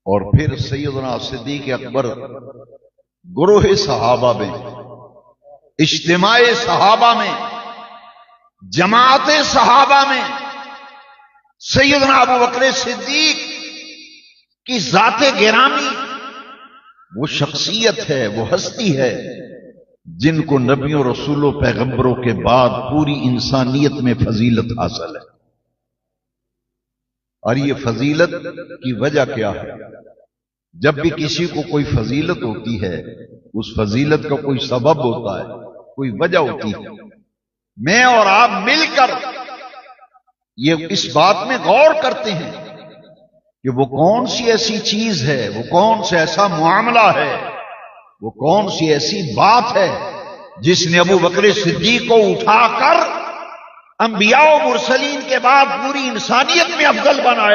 اور پھر سیدنا صدیق اکبر گروہ صحابہ میں، اجتماع صحابہ میں، جماعت صحابہ میں سیدنا ابو بکر صدیق کی ذات گرامی وہ شخصیت ہے، وہ ہستی ہے جن کو نبیوں رسولوں پیغمبروں کے بعد پوری انسانیت میں فضیلت حاصل ہے۔ اور یہ فضیلت کی وجہ کیا ہے؟ جب بھی کسی کو کوئی فضیلت ہوتی ہے اس فضیلت کا کوئی سبب ہوتا ہے، کوئی وجہ ہوتی ہے۔ میں اور آپ مل کر یہ اس بات میں غور کرتے ہیں کہ وہ کون سی ایسی چیز ہے، وہ کون سا ایسا معاملہ ہے، وہ کون سی ایسی بات ہے جس نے ابو بکر صدیق کو اٹھا کر انبیاء و مرسلین کے بعد پوری انسانیت میں افضل بنایا۔